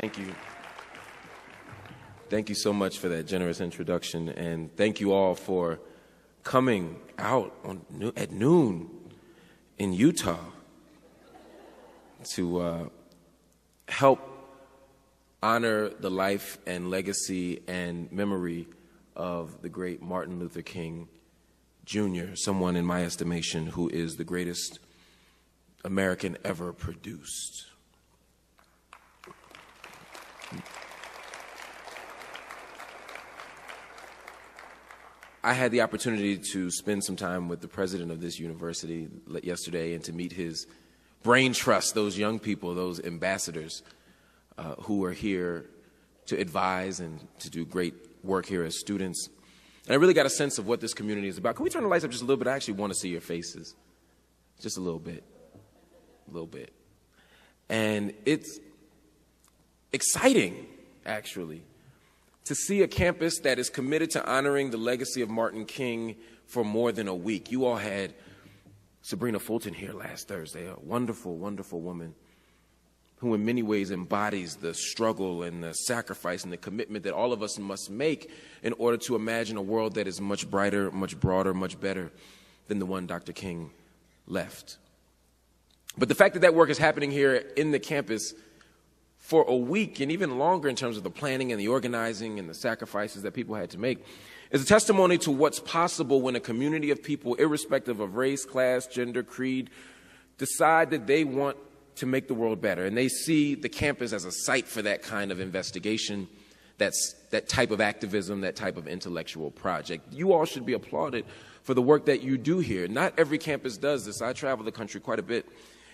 Thank you. Thank you so much for that generous introduction, and thank you all for coming out at noon in Utah to help honor the life and legacy and memory of the great Martin Luther King Jr., someone in my estimation who is the greatest American ever produced. I had the opportunity to spend some time with the president of this university yesterday and to meet his brain trust, those young people, those ambassadors who are here to advise and to do great work here as students. And I really got a sense of what this community is about. Can we turn the lights up just a little bit? I actually want to see your faces. Just a little bit. A little bit. And it's exciting, actually, to see a campus that is committed to honoring the legacy of Martin King for more than a week. You all had Sabrina Fulton here last Thursday, a wonderful, wonderful woman who in many ways embodies the struggle and the sacrifice and the commitment that all of us must make in order to imagine a world that is much brighter, much broader, much better than the one Dr. King left. But the fact that that work is happening here in the campus for a week and even longer in terms of the planning and the organizing and the sacrifices that people had to make is a testimony to what's possible when a community of people, irrespective of race, class, gender, creed, decide that they want to make the world better. And they see the campus as a site for that kind of investigation, that type of activism, that type of intellectual project. You all should be applauded for the work that you do here. Not every campus does this. I travel the country quite a bit.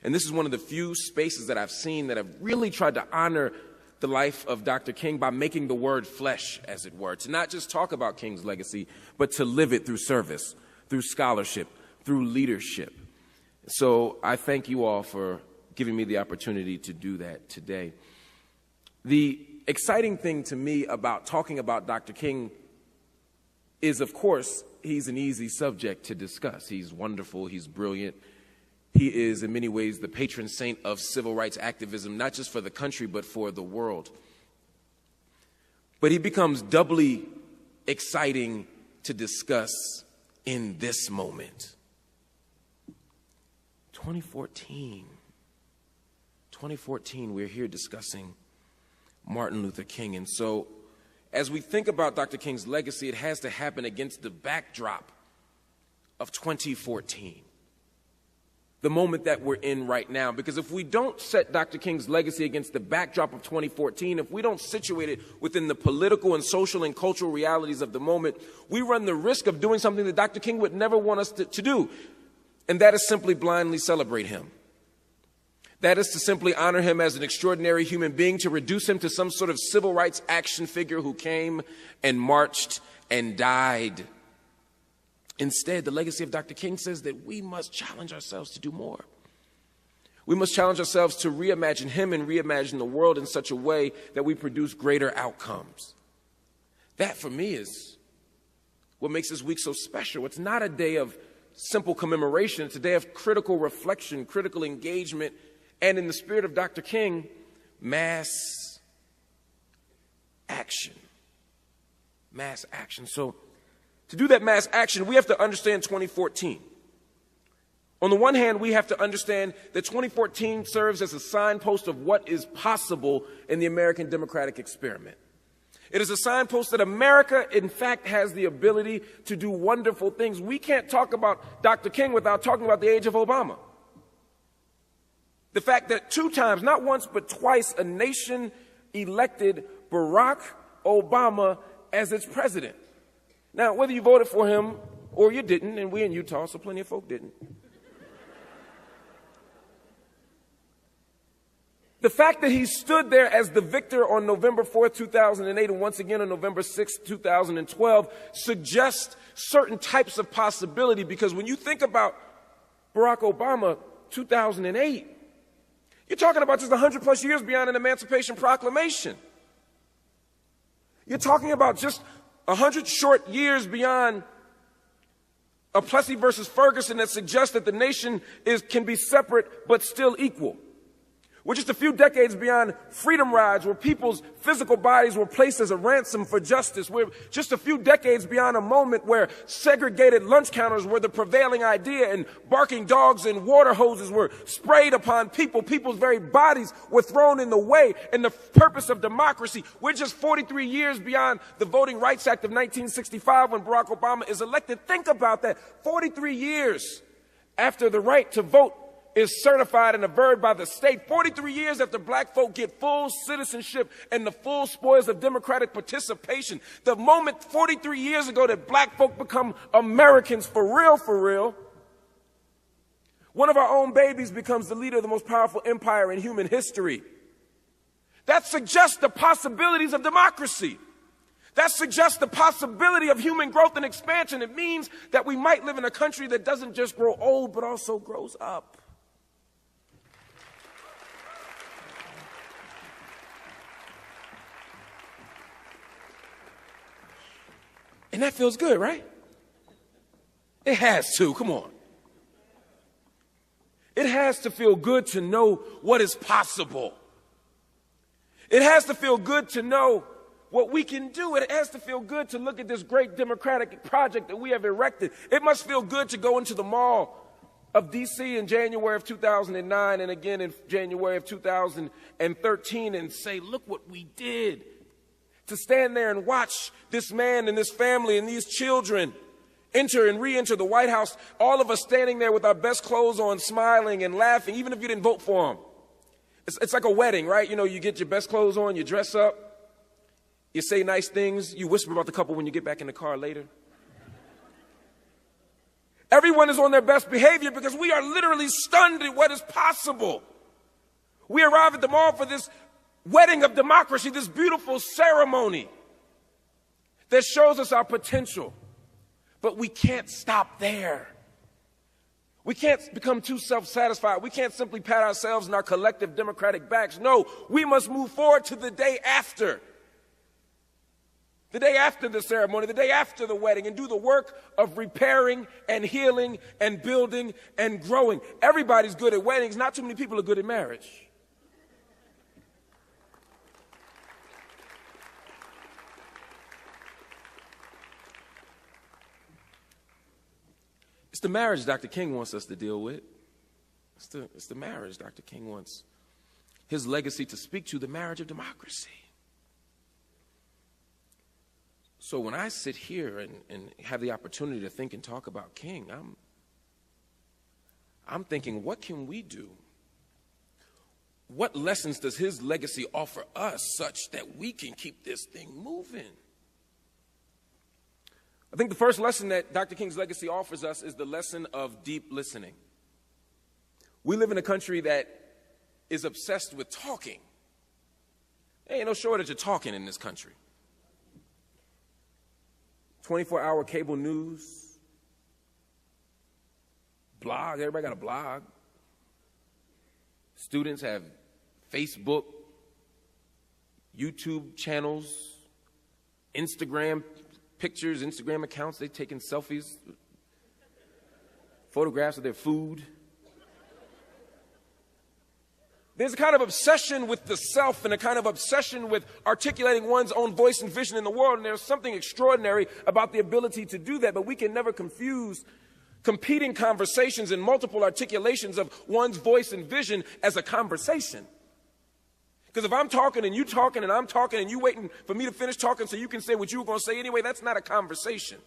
And this is one of the few spaces that I've seen that have really tried to honor the life of Dr. King by making the word flesh, as it were, to not just talk about King's legacy, but to live it through service, through scholarship, through leadership. So I thank you all for giving me the opportunity to do that today. The exciting thing to me about talking about Dr. King is, of course, he's an easy subject to discuss. He's wonderful, he's brilliant. He is, in many ways, the patron saint of civil rights activism, not just for the country, but for the world. But he becomes doubly exciting to discuss in this moment. 2014, we're here discussing Martin Luther King. And so, as we think about Dr. King's legacy, it has to happen against the backdrop of 2014. The moment that we're in right now. Because if we don't set Dr. King's legacy against the backdrop of 2014, if we don't situate it within the political and social and cultural realities of the moment, we run the risk of doing something that Dr. King would never want us to do. And that is simply blindly celebrate him. That is to simply honor him as an extraordinary human being, to reduce him to some sort of civil rights action figure who came and marched and died. Instead, the legacy of Dr. King says that we must challenge ourselves to do more. We must challenge ourselves to reimagine him and reimagine the world in such a way that we produce greater outcomes. That, for me, is what makes this week so special. It's not a day of simple commemoration. It's a day of critical reflection, critical engagement, and in the spirit of Dr. King, mass action. Mass action. So, to do that mass action, we have to understand 2014. On the one hand, we have to understand that 2014 serves as a signpost of what is possible in the American democratic experiment. It is a signpost that America, in fact, has the ability to do wonderful things. We can't talk about Dr. King without talking about the age of Obama. The fact that 2 times, not once, but twice, a nation elected Barack Obama as its president. Now, whether you voted for him or you didn't, and we in Utah, so plenty of folk didn't. The fact that he stood there as the victor on November 4th, 2008, and once again on November 6th, 2012, suggests certain types of possibility, because when you think about Barack Obama, 2008, you're talking about just 100 plus years beyond an Emancipation Proclamation. You're talking about just 100 short years beyond a Plessy versus Ferguson that suggests that the nation can be separate but still equal. We're just a few decades beyond freedom rides where people's physical bodies were placed as a ransom for justice. We're just a few decades beyond a moment where segregated lunch counters were the prevailing idea and barking dogs and water hoses were sprayed upon people. People's very bodies were thrown in the way and the purpose of democracy. We're just 43 years beyond the Voting Rights Act of 1965 when Barack Obama is elected. Think about that. 43 years after the right to vote is certified and averred by the state, 43 years after black folk get full citizenship and the full spoils of democratic participation, the moment 43 years ago that black folk become Americans for real, one of our own babies becomes the leader of the most powerful empire in human history. That suggests the possibilities of democracy. That suggests the possibility of human growth and expansion. It means that we might live in a country that doesn't just grow old, but also grows up. And that feels good, right? It has to, come on. It has to feel good to know what is possible. It has to feel good to know what we can do. It has to feel good to look at this great democratic project that we have erected. It must feel good to go into the mall of D.C. in January of 2009 and again in January of 2013 and say, look what we did. To stand there and watch this man and this family and these children enter and re-enter the White House, all of us standing there with our best clothes on, smiling and laughing, even if you didn't vote for them. It's like a wedding, right? You know, you get your best clothes on, you dress up, you say nice things, you whisper about the couple when you get back in the car later. Everyone is on their best behavior because we are literally stunned at what is possible. We arrive at the mall for this wedding of democracy, this beautiful ceremony that shows us our potential. But we can't stop there. We can't become too self-satisfied. We can't simply pat ourselves in our collective democratic backs. No, we must move forward to the day after. The day after the ceremony, the day after the wedding, and do the work of repairing and healing and building and growing. Everybody's good at weddings. Not too many people are good at marriage. It's the marriage Dr. King wants us to deal with. It's the marriage Dr. King wants his legacy to speak to, the marriage of democracy. So when I sit here and have the opportunity to think and talk about King, I'm thinking, what can we do? What lessons does his legacy offer us such that we can keep this thing moving? I think the first lesson that Dr. King's legacy offers us is the lesson of deep listening. We live in a country that is obsessed with talking. There ain't no shortage of talking in this country. 24-hour cable news, blog, everybody got a blog. Students have Facebook, YouTube channels, Instagram pictures, Instagram accounts. They're taking selfies, photographs of their food. There's a kind of obsession with the self and a kind of obsession with articulating one's own voice and vision in the world. And there's something extraordinary about the ability to do that. But we can never confuse competing conversations and multiple articulations of one's voice and vision as a conversation. Because if I'm talking and you talking and I'm talking and you waiting for me to finish talking so you can say what you were going to say anyway, that's not a conversation.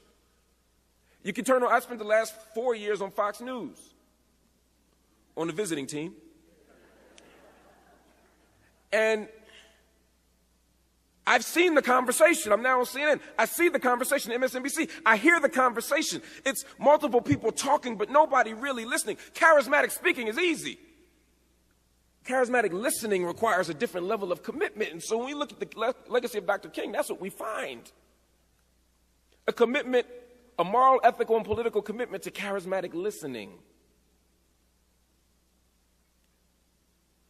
You can turn on, I spent the last 4 years on Fox News on the visiting team. And I've seen the conversation. I'm now on CNN. I see the conversation, MSNBC. I hear the conversation. It's multiple people talking, but nobody really listening. Charismatic speaking is easy. Charismatic listening requires a different level of commitment. And so when we look at the legacy of Dr. King, that's what we find. A commitment, a moral, ethical, and political commitment to charismatic listening.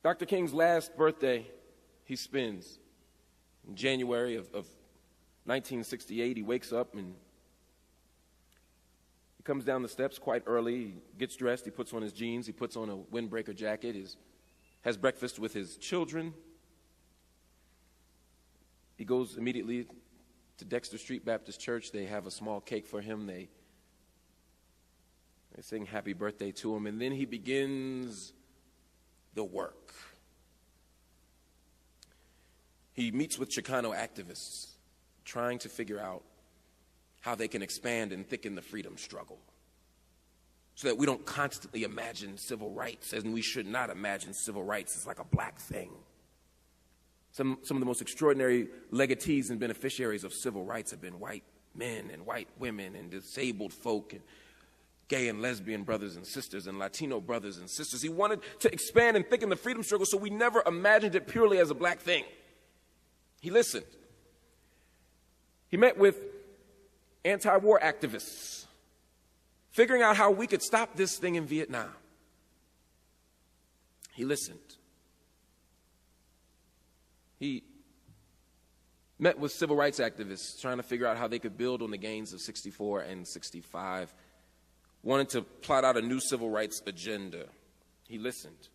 Dr. King's last birthday, he spends in January of 1968. He wakes up and he comes down the steps quite early. He gets dressed. He puts on his jeans. He puts on a windbreaker jacket. His has breakfast with his children. He goes immediately to Dexter Street Baptist Church. They have a small cake for him. They sing happy birthday to him, and then he begins the work. He meets with Chicano activists, trying to figure out how they can expand and thicken the freedom struggle so that we don't constantly imagine civil rights, and we should not imagine civil rights as like a black thing. Some of the most extraordinary legatees and beneficiaries of civil rights have been white men and white women and disabled folk and gay and lesbian brothers and sisters and Latino brothers and sisters. He wanted to expand and thicken the freedom struggle, so we never imagined it purely as a black thing. He listened. He met with anti-war activists, figuring out how we could stop this thing in Vietnam. He listened. He met with civil rights activists, trying to figure out how they could build on the gains of 64 and 65, wanted to plot out a new civil rights agenda. He listened.